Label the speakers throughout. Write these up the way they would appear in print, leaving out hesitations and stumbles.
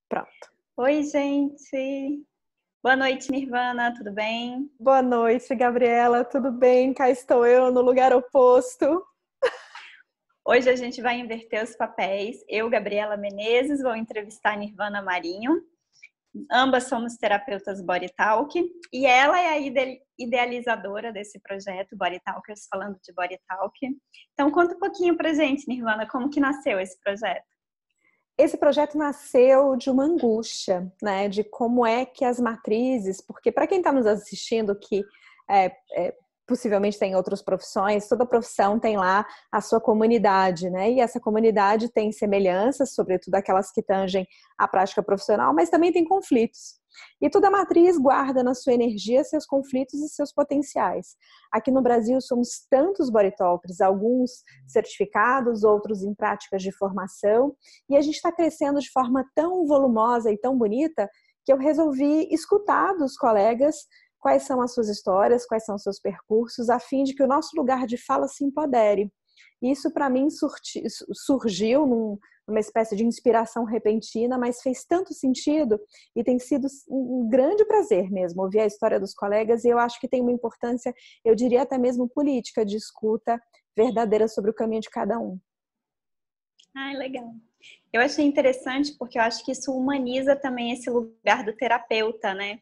Speaker 1: Pronto.
Speaker 2: Oi, gente! Boa noite, Nirvana, tudo bem?
Speaker 1: Boa noite, Gabriela, tudo bem? Cá estou eu no lugar oposto.
Speaker 2: Hoje a gente vai inverter os papéis. Eu, Gabriela Menezes, vou entrevistar a Nirvana Marinho. Ambas somos terapeutas Body Talk e ela é a idealizadora desse projeto Body Talkers, falando de Body Talk. Então conta um pouquinho pra gente, Nirvana, como que nasceu esse projeto?
Speaker 1: Esse projeto nasceu de uma angústia, né? De como é que as matrizes, porque para quem está nos assistindo que possivelmente tem outras profissões, toda profissão tem lá a sua comunidade, né? E essa comunidade tem semelhanças, sobretudo aquelas que tangem a prática profissional, mas também tem conflitos. E toda matriz guarda na sua energia seus conflitos e seus potenciais. Aqui no Brasil somos tantos body talkers, alguns certificados, outros em práticas de formação, e a gente está crescendo de forma tão volumosa e tão bonita que eu resolvi escutar dos colegas quais são as suas histórias, quais são os seus percursos, a fim de que o nosso lugar de fala se empodere. Isso, para mim, surgiu numa espécie de inspiração repentina, mas fez tanto sentido e tem sido um grande prazer mesmo ouvir a história dos colegas, e eu acho que tem uma importância, eu diria até mesmo política, de escuta verdadeira sobre o caminho de cada um.
Speaker 2: Ah, legal. Eu achei interessante porque eu acho que isso humaniza também esse lugar do terapeuta, né?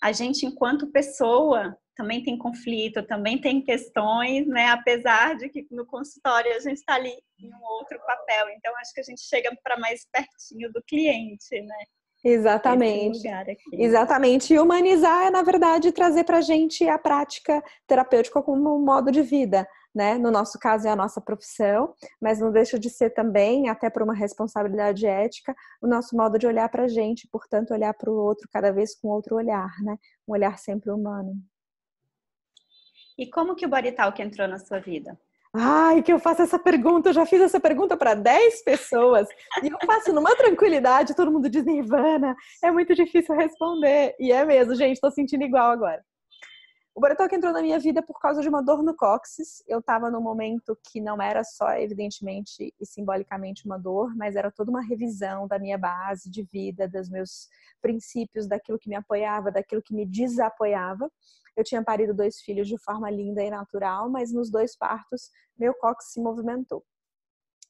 Speaker 2: A gente, enquanto pessoa, também tem conflito, também tem questões, né? Apesar de que no consultório a gente está ali em um outro papel. Então, acho que a gente chega para mais pertinho do cliente, né?
Speaker 1: Exatamente.
Speaker 2: Esse lugar aqui.
Speaker 1: Exatamente. E humanizar é, na verdade, trazer para a gente a prática terapêutica como um modo de vida, né? No nosso caso é a nossa profissão, mas não deixa de ser também, até por uma responsabilidade ética, o nosso modo de olhar para a gente, portanto, olhar para o outro cada vez com outro olhar, né? Um olhar sempre humano.
Speaker 2: E como que o Body Talk entrou na sua vida?
Speaker 1: Ai, que eu faço essa pergunta, eu já fiz essa pergunta para 10 pessoas e eu faço numa tranquilidade, todo mundo diz Nirvana, é muito difícil responder. E é mesmo, gente, tô sentindo igual agora. O Body Talk entrou na minha vida por causa de uma dor no cóccix. Eu estava num momento que não era só, evidentemente e simbolicamente uma dor, mas era toda uma revisão da minha base de vida, dos meus princípios, daquilo que me apoiava, daquilo que me desapoiava. Eu tinha parido 2 filhos de forma linda e natural, mas nos 2 partos, meu cóccix se movimentou.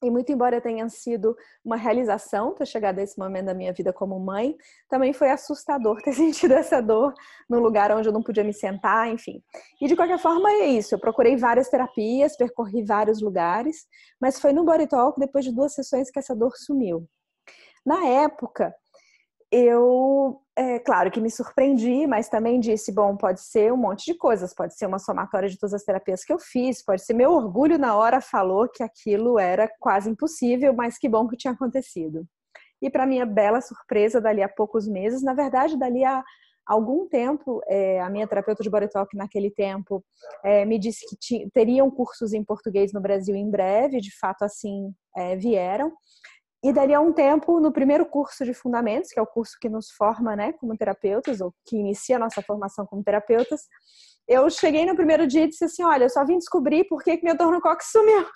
Speaker 1: E muito embora tenha sido uma realização ter chegado a esse momento da minha vida como mãe, também foi assustador ter sentido essa dor num lugar onde eu não podia me sentar, enfim. E de qualquer forma é isso, eu procurei várias terapias, percorri vários lugares, mas foi no Body Talk, depois de 2 sessões, que essa dor sumiu. Na época, eu, claro que me surpreendi, mas também disse, bom, pode ser um monte de coisas, pode ser uma somatória de todas as terapias que eu fiz, pode ser meu orgulho na hora falou que aquilo era quase impossível, mas que bom que tinha acontecido. E para minha bela surpresa, dali a poucos meses, na verdade, dali a algum tempo, a minha terapeuta de Body Talk naquele tempo me disse que teriam cursos em português no Brasil em breve, de fato assim vieram. E dali a um tempo, no primeiro curso de fundamentos, que é o curso que nos forma, né, como terapeutas, ou que inicia a nossa formação como terapeutas, eu cheguei no primeiro dia e disse assim, olha, eu só vim descobrir por que minha dor no cóccix sumiu.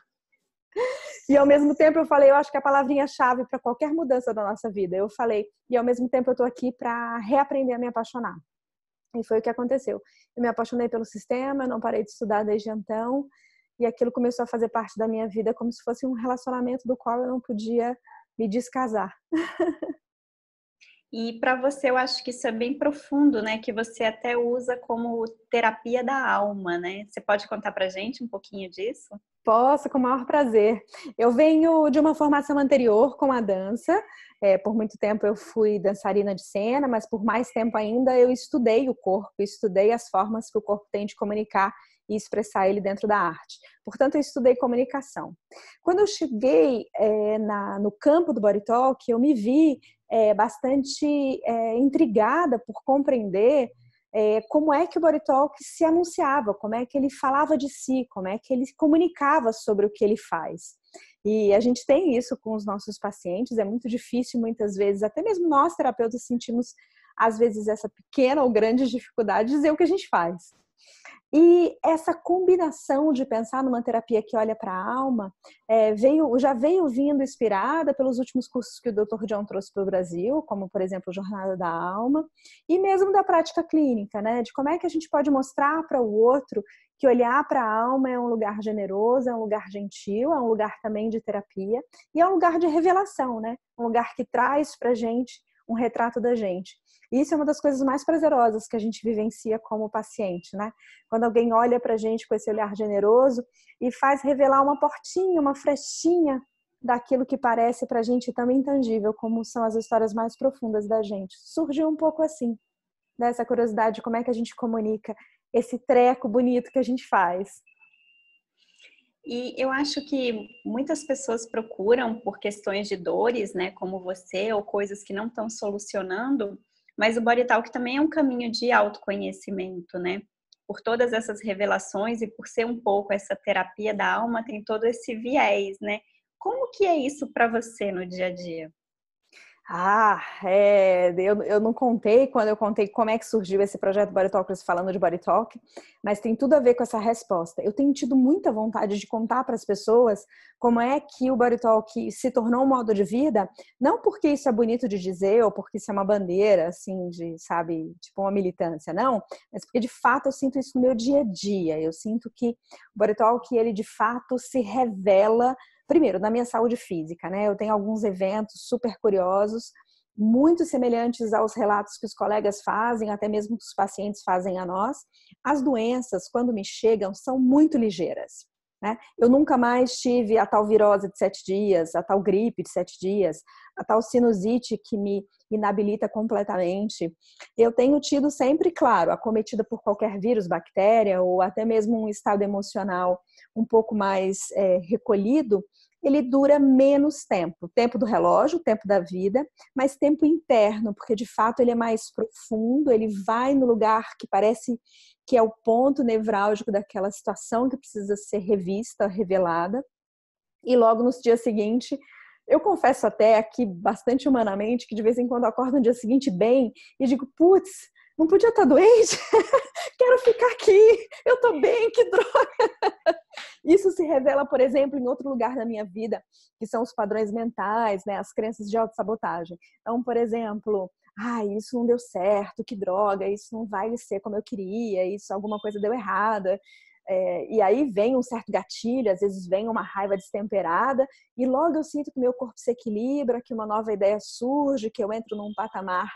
Speaker 1: E ao mesmo tempo eu falei, eu acho que a palavrinha-chave para qualquer mudança da nossa vida, eu falei, e ao mesmo tempo eu estou aqui para reaprender a me apaixonar. E foi o que aconteceu. Eu me apaixonei pelo sistema, não parei de estudar desde então, e aquilo começou a fazer parte da minha vida como se fosse um relacionamento do qual eu não podia me descasar.
Speaker 2: E para você, eu acho que isso é bem profundo, né? Que você até usa como terapia da alma, né? Você pode contar pra gente um pouquinho disso?
Speaker 1: Posso, com o maior prazer. Eu venho de uma formação anterior com a dança. Por muito tempo eu fui dançarina de cena, mas por mais tempo ainda eu estudei o corpo, estudei as formas que o corpo tem de comunicar e expressar ele dentro da arte. Portanto, eu estudei comunicação. Quando eu cheguei no campo do Body Talk, eu me vi bastante intrigada por compreender como é que o Body Talk se anunciava, como é que ele falava de si, como é que ele comunicava sobre o que ele faz. E a gente tem isso com os nossos pacientes, é muito difícil muitas vezes, até mesmo nós terapeutas sentimos às vezes essa pequena ou grande dificuldade de dizer o que a gente faz. E essa combinação de pensar numa terapia que olha para a alma já veio vindo inspirada pelos últimos cursos que o Dr. John trouxe para o Brasil, como, por exemplo, Jornada da Alma, e mesmo da prática clínica, né? De como é que a gente pode mostrar para o outro que olhar para a alma é um lugar generoso, é um lugar gentil, é um lugar também de terapia, e é um lugar de revelação, né? Um lugar que traz para a gente um retrato da gente. E isso é uma das coisas mais prazerosas que a gente vivencia como paciente, né? Quando alguém olha pra gente com esse olhar generoso e faz revelar uma portinha, uma frestinha daquilo que parece pra gente tão intangível, como são as histórias mais profundas da gente. Surgiu um pouco assim, dessa curiosidade de como é que a gente comunica esse treco bonito que a gente faz.
Speaker 2: E eu acho que muitas pessoas procuram por questões de dores, né, como você, ou coisas que não estão solucionando, mas o Body Talk também é um caminho de autoconhecimento, né? Por todas essas revelações e por ser um pouco essa terapia da alma, tem todo esse viés, né? Como que é isso para você no dia a dia?
Speaker 1: Eu não contei quando eu contei como é que surgiu esse projeto Body Talkers falando de Body Talk, mas tem tudo a ver com essa resposta. Eu tenho tido muita vontade de contar para as pessoas como é que o Body Talk se tornou um modo de vida, não porque isso é bonito de dizer ou porque isso é uma bandeira, assim, de, sabe, tipo uma militância, não, mas porque de fato eu sinto isso no meu dia a dia. Eu sinto que o Body Talk, ele de fato se revela primeiro, na minha saúde física, né? Eu tenho alguns eventos super curiosos, muito semelhantes aos relatos que os colegas fazem, até mesmo que os pacientes fazem a nós. As doenças, quando me chegam, são muito ligeiras, né? Eu nunca mais tive a tal virose de 7 dias, a tal gripe de 7 dias, a tal sinusite que me inabilita completamente. Eu tenho tido sempre, claro, acometida por qualquer vírus, bactéria ou até mesmo um estado emocional um pouco mais recolhido, ele dura menos tempo. Tempo do relógio, tempo da vida, mas tempo interno, porque de fato ele é mais profundo, ele vai no lugar que parece que é o ponto nevrálgico daquela situação que precisa ser revista, revelada. E logo nos dias seguintes, eu confesso até aqui bastante humanamente que de vez em quando eu acordo no dia seguinte bem e digo, putz, não podia estar doente? Quero ficar aqui, eu tô bem, que droga! Isso se revela, por exemplo, em outro lugar da minha vida, que são os padrões mentais, né? As crenças de autossabotagem. Então, por exemplo, isso não deu certo, que droga, isso não vai ser como eu queria, isso alguma coisa deu errada. E aí vem um certo gatilho, às vezes vem uma raiva destemperada, e logo eu sinto que meu corpo se equilibra, que uma nova ideia surge, que eu entro num patamar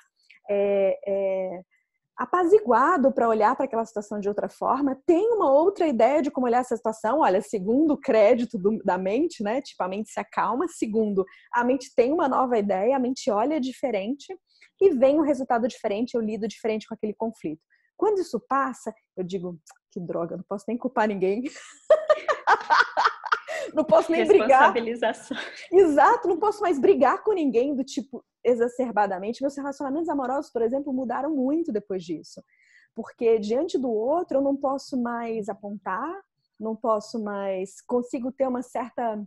Speaker 1: apaziguado para olhar para aquela situação de outra forma, tem uma outra ideia de como olhar essa situação. Olha, segundo o crédito da mente, né? Tipo, a mente se acalma. Segundo, a mente tem uma nova ideia, a mente olha diferente e vem um resultado diferente, eu lido diferente com aquele conflito. Quando isso passa, eu digo, que droga, não posso nem culpar ninguém. Não posso nem brigar.
Speaker 2: Responsabilização.
Speaker 1: Exato, não posso mais brigar com ninguém do tipo exacerbadamente. Meus relacionamentos amorosos, por exemplo, mudaram muito depois disso. Porque diante do outro eu não posso mais apontar, não posso mais, consigo ter uma certa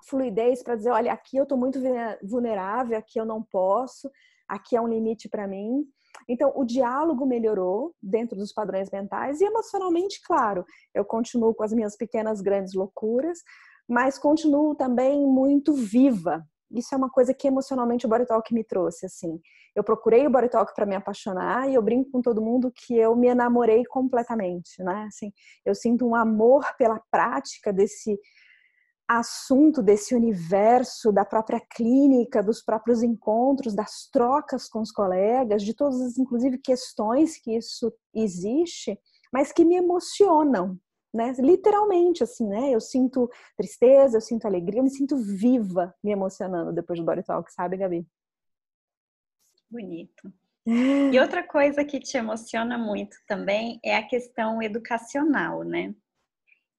Speaker 1: fluidez para dizer, olha, aqui eu estou muito vulnerável, aqui eu não posso, aqui é um limite para mim. Então, o diálogo melhorou dentro dos padrões mentais e emocionalmente, claro, eu continuo com as minhas pequenas, grandes loucuras, mas continuo também muito viva. Isso é uma coisa que emocionalmente o Body Talk me trouxe, assim. Eu procurei o Body Talk para me apaixonar e eu brinco com todo mundo que eu me enamorei completamente, né? Assim, eu sinto um amor pela prática desse assunto, desse universo, da própria clínica, dos próprios encontros, das trocas com os colegas, de todas as, inclusive, questões que isso existe, mas que me emocionam, né? Literalmente, assim, né? Eu sinto tristeza, eu sinto alegria, eu me sinto viva me emocionando depois do Body Talk, sabe, Gabi?
Speaker 2: Bonito. E outra coisa que te emociona muito também é a questão educacional, né?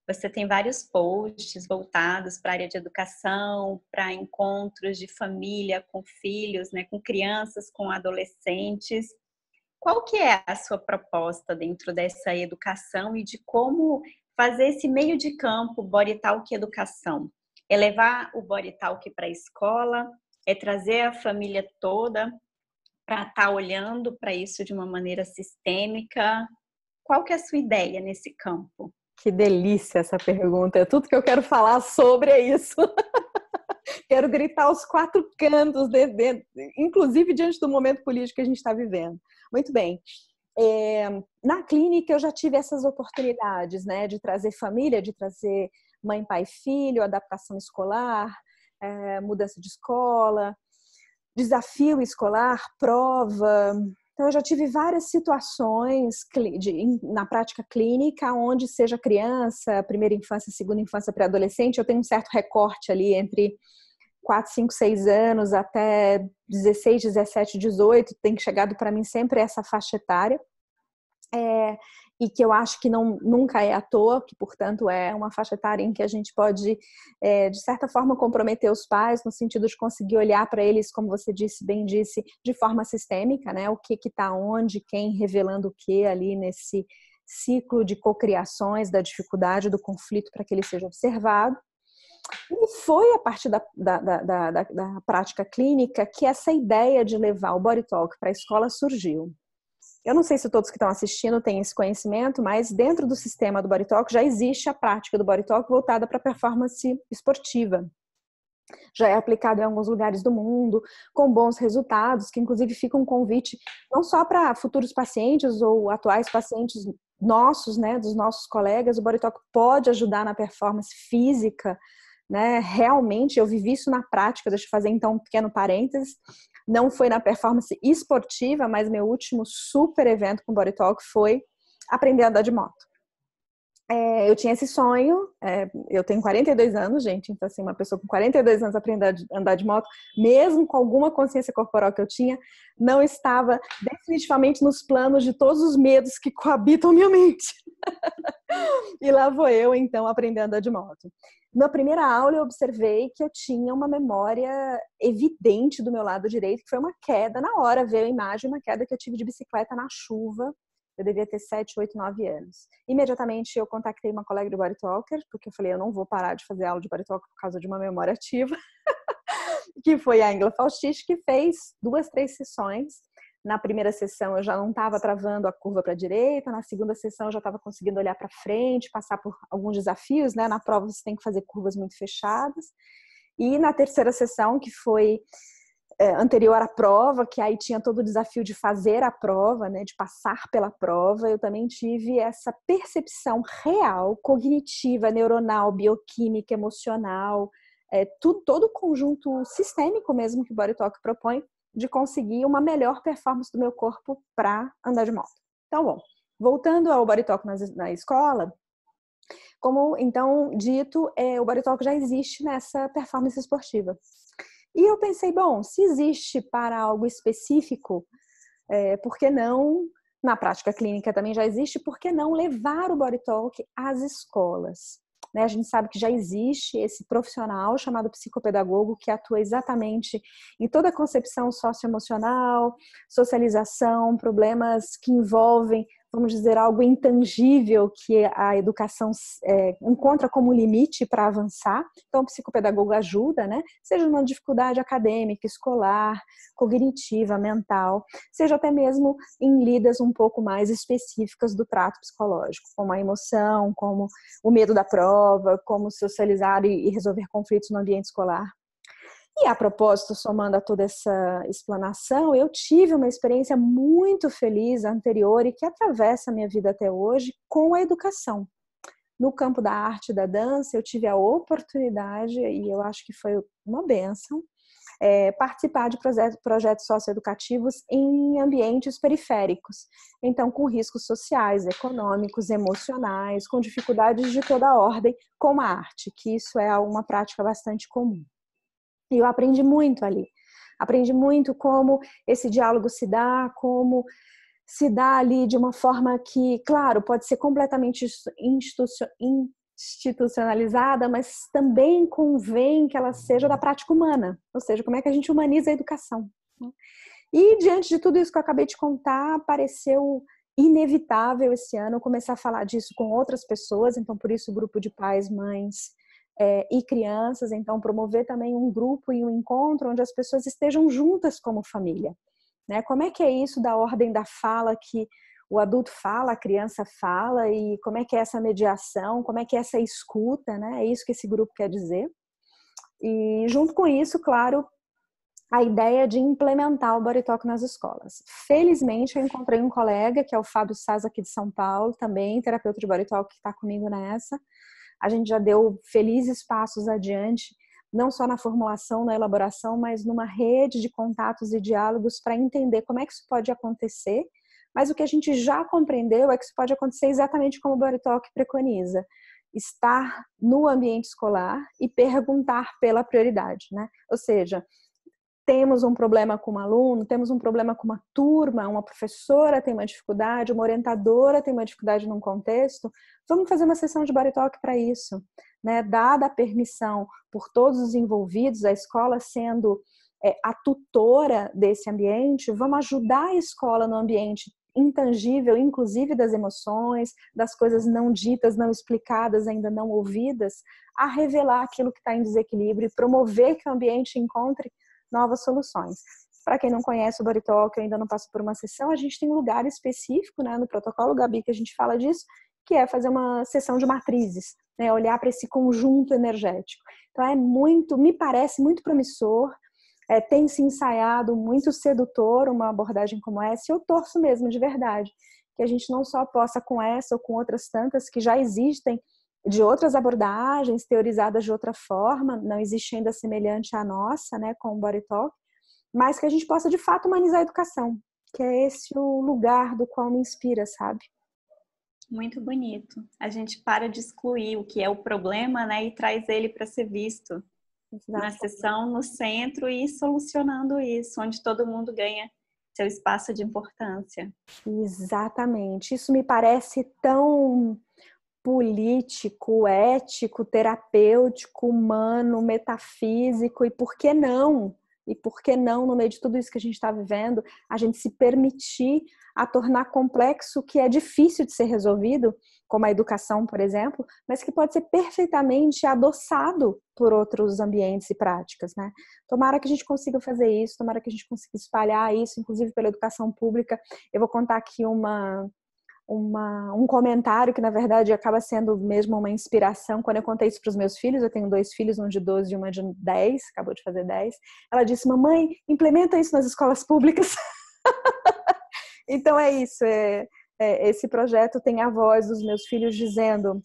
Speaker 2: Você tem vários posts voltados para a área de educação, para encontros de família com filhos, né, com crianças, com adolescentes. Qual que é a sua proposta dentro dessa educação e de como fazer esse meio de campo Body Talk Educação? É levar o Body Talk para a escola? É trazer a família toda para estar olhando para isso de uma maneira sistêmica? qual que é a sua ideia nesse campo?
Speaker 1: Que delícia essa pergunta. É tudo que eu quero falar sobre isso. Quero gritar aos 4 cantos, inclusive diante do momento político que a gente está vivendo. Muito bem. Na clínica eu já tive essas oportunidades, né, de trazer família, de trazer mãe, pai, filho, adaptação escolar, mudança de escola, desafio escolar, prova. Então eu já tive várias situações na prática clínica, onde seja criança, primeira infância, segunda infância, pré-adolescente, eu tenho um certo recorte ali entre 4, 5, 6 anos até 16, 17, 18, tem chegado para mim sempre essa faixa etária, e que eu acho que nunca é à toa, que portanto é uma faixa etária em que a gente pode, de certa forma, comprometer os pais, no sentido de conseguir olhar para eles, como você bem disse, de forma sistêmica, né? O que está onde, quem revelando o que ali nesse ciclo de cocriações, da dificuldade, do conflito, para que ele seja observado. E foi a partir da prática clínica que essa ideia de levar o Body Talk para a escola surgiu. Eu não sei se todos que estão assistindo têm esse conhecimento, mas dentro do sistema do Body Talk já existe a prática do Body Talk voltada para a performance esportiva. Já é aplicado em alguns lugares do mundo, com bons resultados, que inclusive fica um convite não só para futuros pacientes ou atuais pacientes nossos, né, dos nossos colegas. O Body Talk pode ajudar na performance física, né? Realmente eu vivi isso na prática. Deixa eu fazer então um pequeno parênteses. Não foi na performance esportiva, mas meu último super evento com Body Talk foi aprender a andar de moto. Eu tinha esse sonho, eu tenho 42 anos, gente, então assim, uma pessoa com 42 anos aprender a andar de moto, mesmo com alguma consciência corporal que eu tinha, não estava definitivamente nos planos de todos os medos que coabitam minha mente. E lá vou eu, então, aprendendo a andar de moto. Na primeira aula eu observei que eu tinha uma memória evidente do meu lado direito, que foi uma queda na hora, veio a imagem, uma queda que eu tive de bicicleta na chuva. Eu devia ter 7, 8, 9 anos. Imediatamente eu contactei uma colega do Body Talker, porque eu falei, eu não vou parar de fazer aula de Body Talk por causa de uma memória ativa, que foi a Ingela Faustich, que fez 2, 3 sessões. Na primeira sessão eu já não estava travando a curva para a direita, na segunda sessão eu já estava conseguindo olhar para frente, passar por alguns desafios, né? Na prova você tem que fazer curvas muito fechadas. E na terceira sessão, que foi anterior à prova, que aí tinha todo o desafio de fazer a prova, né, de passar pela prova, eu também tive essa percepção real, cognitiva, neuronal, bioquímica, emocional, todo o conjunto sistêmico mesmo que o Body Talk propõe, de conseguir uma melhor performance do meu corpo para andar de moto. Então, bom, voltando ao Body Talk na escola, como então dito, o Body Talk já existe nessa performance esportiva. E eu pensei, bom, se existe para algo específico, por que não, na prática clínica também já existe, por que não levar o Body Talk às escolas? Né? A gente sabe que já existe esse profissional chamado psicopedagogo que atua exatamente em toda a concepção socioemocional, socialização, problemas que envolvem, vamos dizer, algo intangível que a educação encontra como limite para avançar. Então, o psicopedagogo ajuda, né? Seja numa dificuldade acadêmica, escolar, cognitiva, mental, seja até mesmo em lidas um pouco mais específicas do trato psicológico, como a emoção, como o medo da prova, como socializar e resolver conflitos no ambiente escolar. E a propósito, somando a toda essa explanação, eu tive uma experiência muito feliz anterior e que atravessa a minha vida até hoje com a educação. No campo da arte e da dança, eu tive a oportunidade, e eu acho que foi uma bênção, participar de projetos socioeducativos em ambientes periféricos. Então, com riscos sociais, econômicos, emocionais, com dificuldades de toda a ordem, como a arte, que isso é uma prática bastante comum. E eu aprendi muito ali. Aprendi muito como esse diálogo se dá, como se dá ali de uma forma que, claro, pode ser completamente institucionalizada, mas também convém que ela seja da prática humana. Ou seja, como é que a gente humaniza a educação. E diante de tudo isso que eu acabei de contar, pareceu inevitável esse ano começar a falar disso com outras pessoas. Então, por isso, o grupo de pais, mães e crianças, então promover também um grupo e um encontro onde as pessoas estejam juntas como família, né? Como é que é isso da ordem da fala que o adulto fala, a criança fala, e como é que é essa mediação, como é que é essa escuta, né? É isso que esse grupo quer dizer. E junto com isso, claro, a ideia de implementar o Body Talk nas escolas. Felizmente, eu encontrei um colega, que é o Fábio Saz, aqui de São Paulo, também terapeuta de Body Talk, que está comigo nessa. A gente já deu felizes passos adiante, não só na formulação, na elaboração, mas numa rede de contatos e diálogos para entender como é que isso pode acontecer. Mas o que a gente já compreendeu é que isso pode acontecer exatamente como o Body Talk preconiza. Estar no ambiente escolar e perguntar pela prioridade, né? Ou seja, temos um problema com um aluno, temos um problema com uma turma, uma professora tem uma dificuldade, uma orientadora tem uma dificuldade num contexto, vamos fazer uma sessão de Body Talk para isso, né? Dada a permissão por todos os envolvidos, a escola sendo a tutora desse ambiente, vamos ajudar a escola no ambiente intangível, inclusive das emoções, das coisas não ditas, não explicadas, ainda não ouvidas, a revelar aquilo que está em desequilíbrio e promover que o ambiente encontre novas soluções. Para quem não conhece o Body Talk, ainda não passou por uma sessão, a gente tem um lugar específico, né, no protocolo, Gabi, que a gente fala disso, que é fazer uma sessão de matrizes, né, olhar para esse conjunto energético. Então me parece muito promissor, tem se ensaiado muito sedutor uma abordagem como essa, e eu torço mesmo, de verdade, que a gente não só possa com essa ou com outras tantas que já existem, de outras abordagens, teorizadas de outra forma, não existe ainda semelhante à nossa, né, com o Body Talk, mas que a gente possa, de fato, humanizar a educação, que é esse o lugar do qual me inspira, sabe?
Speaker 2: Muito bonito. A gente para de excluir o que é o problema, né, e traz ele para ser visto na sessão, no centro, e solucionando isso, onde todo mundo ganha seu espaço de importância.
Speaker 1: Exatamente. Isso me parece tão político, ético, terapêutico, humano, metafísico, e por que não? E por que não, no meio de tudo isso que a gente está vivendo, a gente se permitir a tornar complexo o que é difícil de ser resolvido, como a educação, por exemplo, mas que pode ser perfeitamente adoçado por outros ambientes e práticas, né? Tomara que a gente consiga fazer isso, tomara que a gente consiga espalhar isso, inclusive pela educação pública. Eu vou contar aqui um comentário que, na verdade, acaba sendo mesmo uma inspiração. Quando eu contei isso para os meus filhos, eu tenho 2 filhos, um de 12 e uma de 10, acabou de fazer 10, ela disse: mamãe, implementa isso nas escolas públicas. Então é isso, esse projeto tem a voz dos meus filhos dizendo: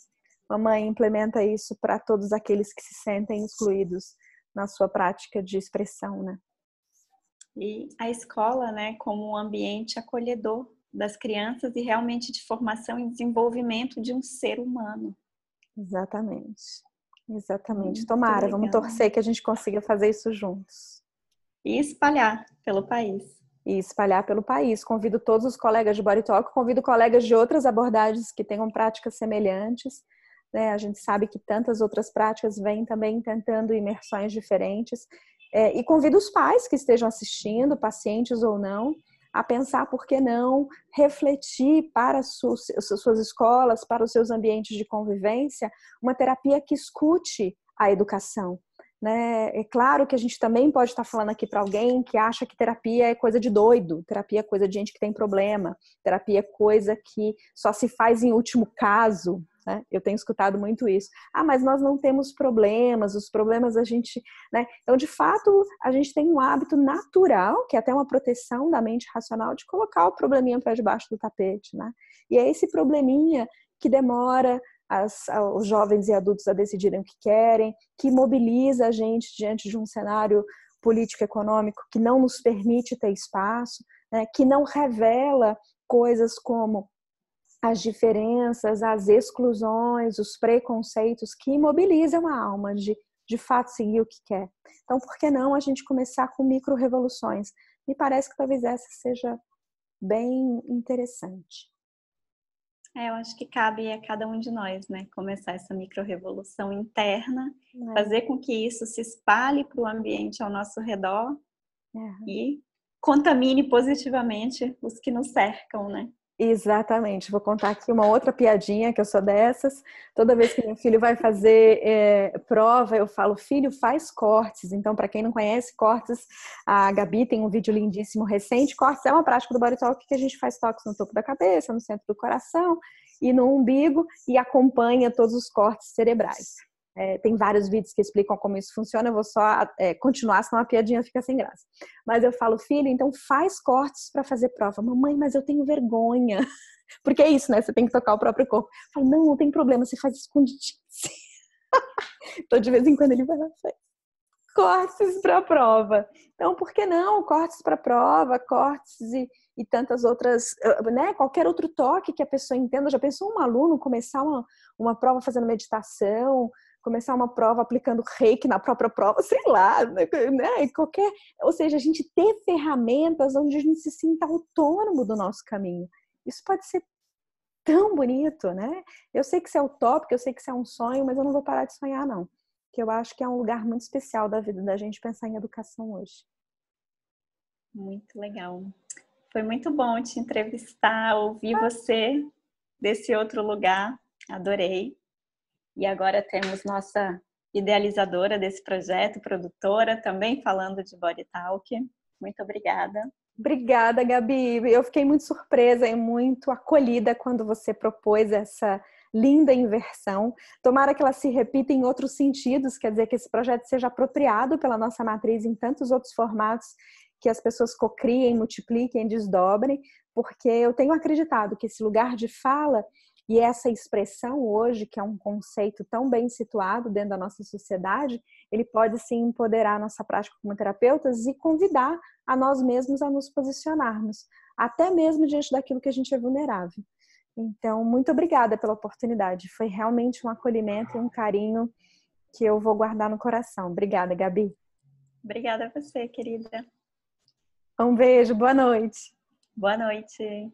Speaker 1: mamãe, implementa isso para todos aqueles que se sentem excluídos na sua prática de expressão, né?
Speaker 2: E a escola, né, como um ambiente acolhedor das crianças e realmente de formação e desenvolvimento de um ser humano.
Speaker 1: Exatamente. Exatamente.
Speaker 2: Muito
Speaker 1: Tomara,
Speaker 2: legal.
Speaker 1: vamos torcer que a gente consiga fazer isso juntos.
Speaker 2: E espalhar pelo país.
Speaker 1: E espalhar pelo país. Convido todos os colegas de Body Talk, convido colegas de outras abordagens que tenham práticas semelhantes, né? A gente sabe que tantas outras práticas vêm também tentando imersões diferentes. E convido os pais que estejam assistindo, pacientes ou não, a pensar, por que não, refletir para suas escolas, para os seus ambientes de convivência, uma terapia que escute a educação. Né? É claro que a gente também pode estar falando aqui para alguém que acha que terapia é coisa de doido, terapia é coisa de gente que tem problema, terapia é coisa que só se faz em último caso, né? Eu tenho escutado muito isso. Mas nós não temos problemas, os problemas a gente... Né? Então, de fato, a gente tem um hábito natural, que é até uma proteção da mente racional, de colocar o probleminha para debaixo do tapete. Né? E é esse probleminha que demora os jovens e adultos a decidirem o que querem, que mobiliza a gente diante de um cenário político-econômico que não nos permite ter espaço, né? Que não revela coisas como as diferenças, as exclusões, os preconceitos que imobilizam a alma de fato seguir o que quer. Então, por que não a gente começar com micro-revoluções? Me parece que talvez essa seja bem interessante.
Speaker 2: Eu acho que cabe a cada um de nós, né? Começar essa micro-revolução interna, fazer com que isso se espalhe para o ambiente ao nosso redor e contamine positivamente os que nos cercam, né?
Speaker 1: Exatamente. Vou contar aqui uma outra piadinha, que eu sou dessas. Toda vez que meu filho vai fazer prova, eu falo, filho, faz cortes. Então, para quem não conhece, cortes, a Gabi tem um vídeo lindíssimo recente. Cortes é uma prática do Body Talk que a gente faz toques no topo da cabeça, no centro do coração e no umbigo e acompanha todos os cortes cerebrais. Tem vários vídeos que explicam como isso funciona, eu vou só continuar, senão a piadinha fica sem graça. Mas eu falo, filho, então faz cortes para fazer prova. Mamãe, mas eu tenho vergonha. Porque é isso, né? Você tem que tocar o próprio corpo. Eu falo, não tem problema, você faz escondidinho. Então, de vez em quando ele vai lá e faz cortes para prova. Então, por que não? Cortes para prova, cortes e tantas outras, né? Qualquer outro toque que a pessoa entenda. Já pensou um aluno começar uma prova fazendo meditação, começar uma prova aplicando reiki na própria prova, sei lá, né? Qualquer, ou seja, a gente ter ferramentas onde a gente se sinta autônomo do nosso caminho. Isso pode ser tão bonito, né? Eu sei que isso é utópico, eu sei que isso é um sonho, mas eu não vou parar de sonhar, não. Que eu acho que é um lugar muito especial da vida da gente pensar em educação hoje.
Speaker 2: Muito legal. Foi muito bom te entrevistar, ouvir você desse outro lugar. Adorei. E agora temos nossa idealizadora desse projeto, produtora, também falando de Body Talk. Muito obrigada.
Speaker 1: Obrigada, Gabi. Eu fiquei muito surpresa e muito acolhida quando você propôs essa linda inversão. Tomara que ela se repita em outros sentidos, quer dizer, que esse projeto seja apropriado pela nossa matriz em tantos outros formatos, que as pessoas cocriem, multipliquem, desdobrem, porque eu tenho acreditado que esse lugar de fala e essa expressão hoje, que é um conceito tão bem situado dentro da nossa sociedade, ele pode sim empoderar a nossa prática como terapeutas e convidar a nós mesmos a nos posicionarmos, até mesmo diante daquilo que a gente é vulnerável. Então, muito obrigada pela oportunidade. Foi realmente um acolhimento e um carinho que eu vou guardar no coração. Obrigada, Gabi.
Speaker 2: Obrigada a você, querida.
Speaker 1: Um beijo, boa noite.
Speaker 2: Boa noite.